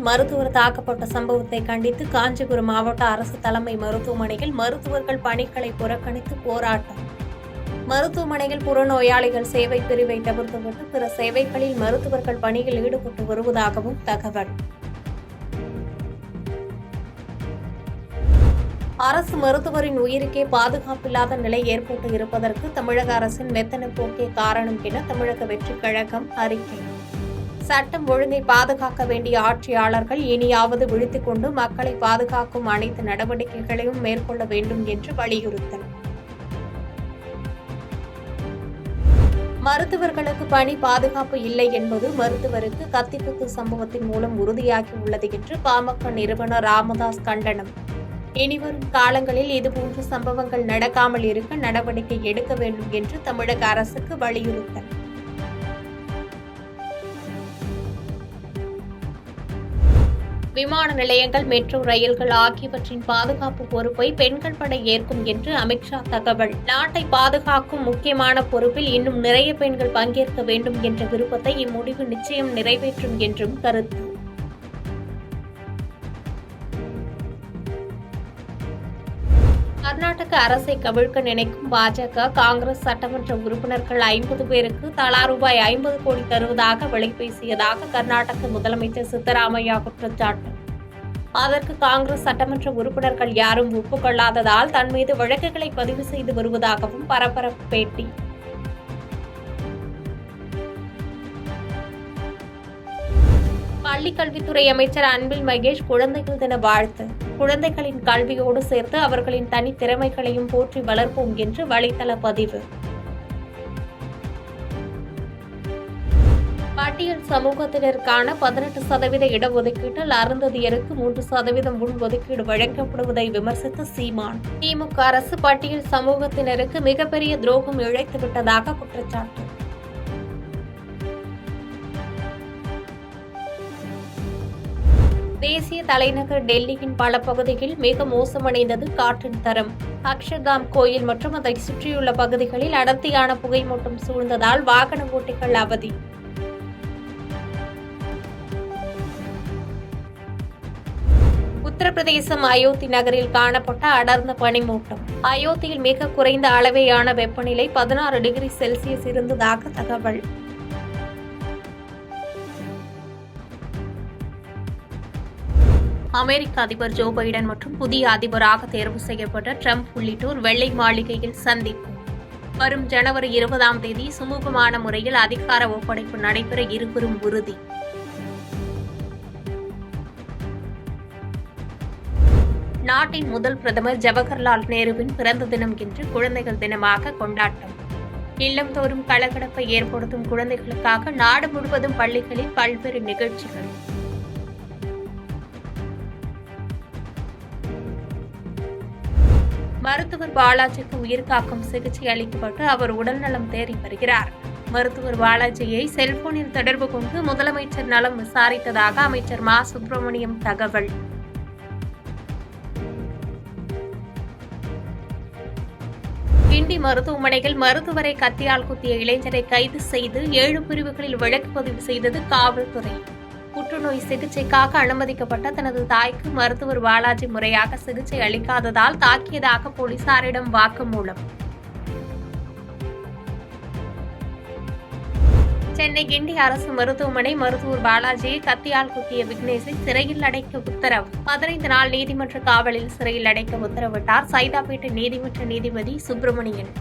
மருத்துவர் தாக்கப்பட்ட சம்பவத்தை கண்டித்து காஞ்சிபுரம் மாவட்ட அரசு தலைமை மருத்துவமனையில் மருத்துவர்கள் பணிகளை புறக்கணித்து போராட்டம். மருத்துவமனையில் புறநோயாளிகள் சேவை பிரிவை தவிர்த்துவிட்டு பிற சேவைகளில் மருத்துவர்கள் பணியில் ஈடுபட்டு வருவதாகவும் தகவல். அரசு மருத்துவரின் உயிருக்கே பாதுகாப்பில்லாத நிலை ஏற்பட்டு இருப்பதற்கு தமிழக அரசின் மெத்தன போக்கே காரணம் என தமிழக வெற்றிக் கழகம் அறிக்கை. சட்டம் ஒழுங்கை பாதுகாக்க வேண்டிய ஆட்சியாளர்கள் இனியாவது விழித்துக் கொண்டு மக்களை பாதுகாக்கும் அனைத்து நடவடிக்கைகளையும் மேற்கொள்ள வேண்டும் என்று வலியுறுத்தல். மருத்துவர்களுக்கு பணி பாதுகாப்பு இல்லை என்பது மருத்துவருக்கு கத்திக்குத்து சம்பவத்தின் மூலம் உறுதியாகியுள்ளது என்று பாமக நிறுவனர் ராமதாஸ் கண்டனம். இனிவரும் காலங்களில் இதுபோன்ற சம்பவங்கள் நடக்காமல் இருக்க நடவடிக்கை எடுக்க வேண்டும் என்று தமிழக அரசுக்கு வலியுறுத்தல். விமான நிலையங்கள், மெட்ரோ ரயில்கள் ஆகியவற்றின் பாதுகாப்பு பொறுப்பை பெண்கள் படை ஏற்கும் என்று அமித்ஷா தகவல். நாட்டை பாதுகாக்கும் முக்கியமான பொறுப்பில் இன்னும் நிறைய பெண்கள் பங்கேற்க வேண்டும் என்ற விருப்பத்தை இம்முடிவு நிச்சயம் நிறைவேற்றும் என்றும் கருத்து. கர்நாடக அரசை கவிழ்க்க நினைக்கும் பாஜக, காங்கிரஸ் சட்டமன்ற உறுப்பினர்கள் 50 பேருக்கு தலா ரூபாய் 50 கோடி தருவதாக விலை பேசியதாக கர்நாடக முதலமைச்சர் சித்தராமையா குற்றச்சாட்டு. அதற்கு காங்கிரஸ் சட்டமன்ற உறுப்பினர்கள் யாரும் ஒப்புக்கொள்ளாததால் தன் மீது வழக்குகளை பதிவு செய்து வருவதாகவும் பரபரப்பு பேட்டி. பள்ளிக்கல்வித்துறை அமைச்சர் அன்பில் மகேஷ் குழந்தைகள் தின வாழ்த்து. குழந்தைகளின் கல்வியோடு சேர்த்து அவர்களின் தனித்திறமைகளையும் போற்றி வளர்ப்போம் என்று வலைதள பதிவு. பட்டியல் சமூகத்தினருக்கான 18% இடஒதுக்கீட்டில் அருந்ததியருக்கு 3% உள்ஒதுக்கீடு வழங்கப்படுவதை விமர்சித்த சீமான். திமுக அரசு பட்டியல் சமூகத்தினருக்கு மிகப்பெரிய துரோகம் இழைத்துவிட்டதாக குற்றச்சாட்டு. தேசிய தலைநகர் டெல்லியின் பல பகுதிகளில் மிக மோசமடைந்தது காற்றின் தரம். அக்ஷர்தாம் கோயில் மற்றும் அதை சுற்றியுள்ள பகுதிகளில் அடர்த்தியான புகைமூட்டம் சூழ்ந்ததால் வாகன ஓட்டிகள் அவதி. உத்தரப்பிரதேசம் அயோத்தி நகரில் காணப்பட்ட அடர்ந்த பனிமூட்டம். அயோத்தியில் மிக குறைந்த அளவேயான வெப்பநிலை 16 டிகிரி செல்சியஸ் இருந்ததாக தகவல். அமெரிக்க அதிபர் ஜோ பைடன் மற்றும் புதிய அதிபராக தேர்வு செய்யப்பட்ட ட்ரம்ப் உள்ளிட்டோர் வெள்ளை மாளிகையில் சந்திப்பு. வரும் ஜனவரி 20ஆம் தேதி சுமூகமான முறையில் அதிகார ஒப்படைப்பு நடைபெற இருவரும் உறுதி. நாட்டின் முதல் பிரதமர் ஜவஹர்லால் நேருவின் பிறந்த தினம் இன்று குழந்தைகள் தினமாக கொண்டாட்டம். இல்லம்தோறும் கலகலப்பை ஏற்படுத்தும் குழந்தைகளுக்காக நாடு முழுவதும் பள்ளிகளில் பல்வேறு நிகழ்ச்சிகள். மருத்துவர் பாலாஜிக்கு உயிர்காக்கும் சிகிச்சை அளிக்கப்பட்டு அவர் உடல்நலம் தேறி வருகிறார். மருத்துவர் பாலாஜியை செல்போனில் தொடர்பு கொண்டு முதலமைச்சர் நலம் விசாரித்ததாக அமைச்சர் மா. சுப்பிரமணியம் தகவல். கிண்டி மருத்துவமனையில் மருத்துவரை கத்தியால் குத்திய இளைஞரை கைது செய்து 7 பிரிவுகளில் வழக்கு பதிவு செய்தது காவல்துறை. புற்றுநோய் சிகிச்சைக்காக அனுமதிக்கப்பட்ட தனது தாய்க்கு மருத்துவர் பாலாஜி முறையாக சிகிச்சை அளிக்காததால் தாக்கியதாக போலீசாரிடம் வாக்குமூலம். சென்னை கிண்டி அரசு மருத்துவமனை மருத்துவர் பாலாஜியை கத்தியால் குத்திய விக்னேஷை சிறையில் அடைக்க உத்தரவு. 15 நாள் நீதிமன்ற காவலில் சிறையில் அடைக்க உத்தரவிட்டார் சைதாப்பேட்டை நீதிமன்ற நீதிபதி சுப்பிரமணியன்.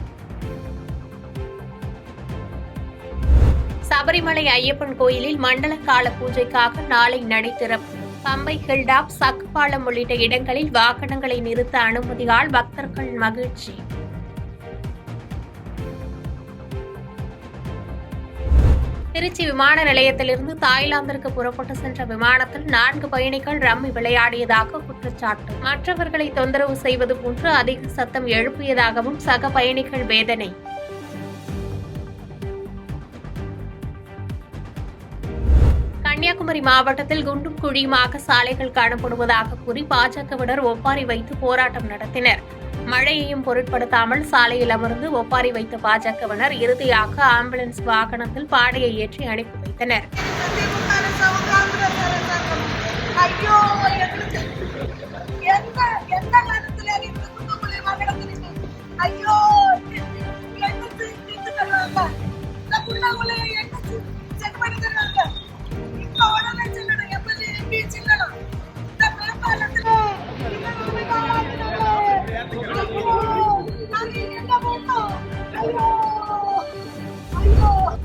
சபரிமலை ஐயப்பன் கோயிலில் மண்டல கால பூஜைக்காக நாளை நடை திறப்பு. பம்பை, ஹில்டாப், சக்குப்பாலம் உள்ளிட்ட இடங்களில் வாகனங்களை நிறுத்த அனுமதியால் பக்தர்கள் மகிழ்ச்சி. திருச்சி விமான நிலையத்திலிருந்து தாய்லாந்திற்கு புறப்பட்டு சென்ற விமானத்தில் 4 பயணிகள் ரம்மி விளையாடியதாக குற்றச்சாட்டு. மற்றவர்களை தொந்தரவு செய்வது போன்று அதிக சத்தம் எழுப்பியதாகவும் சக பயணிகள் வேதனை. கன்னியாகுமரி மாவட்டத்தில் குண்டும் குழியுமாக சாலைகள் காணப்படுவதாக கூறி பாஜகவினர் ஒப்பாரி வைத்து போராட்டம் நடத்தினர். மழையையும் பொருட்படுத்தாமல் சாலையில் அமர்ந்து ஒப்பாரி வைத்த பாஜகவினர் இறுதியாக ஆம்புலன்ஸ் வாகனத்தில் பாடையை ஏற்றி அனுப்பி வைத்தனர். ஐயோ எந்த எந்த நேரத்துல இந்த குண்டுக்குள்ளே வாங்கினது ஐயோ என்ன செஞ்சு தருவாங்க இந்த குண்டாக்குள்ளே என்ன செக் பண்ணி தருவாங்க இப்ப உடனே செல்லணும் எம்எல்ஏ எம்பி செல்லணும் இந்த மேம்பாலத்துல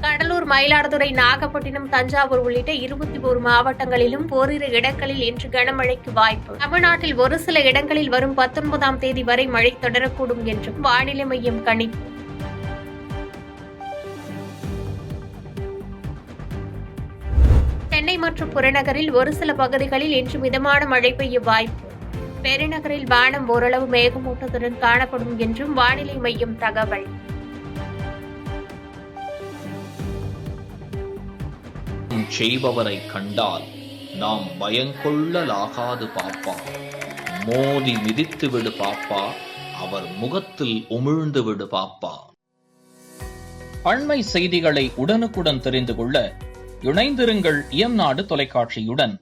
கடலூர், மயிலாடுதுறை, நாகப்பட்டினம், தஞ்சாவூர் உள்ளிட்ட 21 மாவட்டங்களிலும் ஓரிரு இடங்களில் இன்று கனமழைக்கு வாய்ப்பு. தமிழ்நாட்டில் ஒரு சில இடங்களில் வரும் 19ஆம் தேதி வரை மழை தொடரக்கூடும் என்றும் வானிலை மையம் கணிப்பு. சென்னை மற்றும் புறநகரில் ஒரு சில பகுதிகளில் இன்று மிதமான மழை பெய்ய வாய்ப்பு. பெருநகரில் வானம் ஓரளவு மேகமூட்டத்துடன் காணப்படும் என்றும் வானிலை மையம் தகவல். செய்பவரை கண்டால் நாம் பயங்கொள்ளலாகாது பாப்பா, மோதி மிதித்து விடு பாப்பா, அவர் முகத்தில் உமிழ்ந்து விடு பாப்பா. அண்மை செய்திகளை உடனுக்குடன் தெரிந்து கொள்ள இணைந்திருங்கள் இயம்நாடு தொலைக்காட்சியுடன்.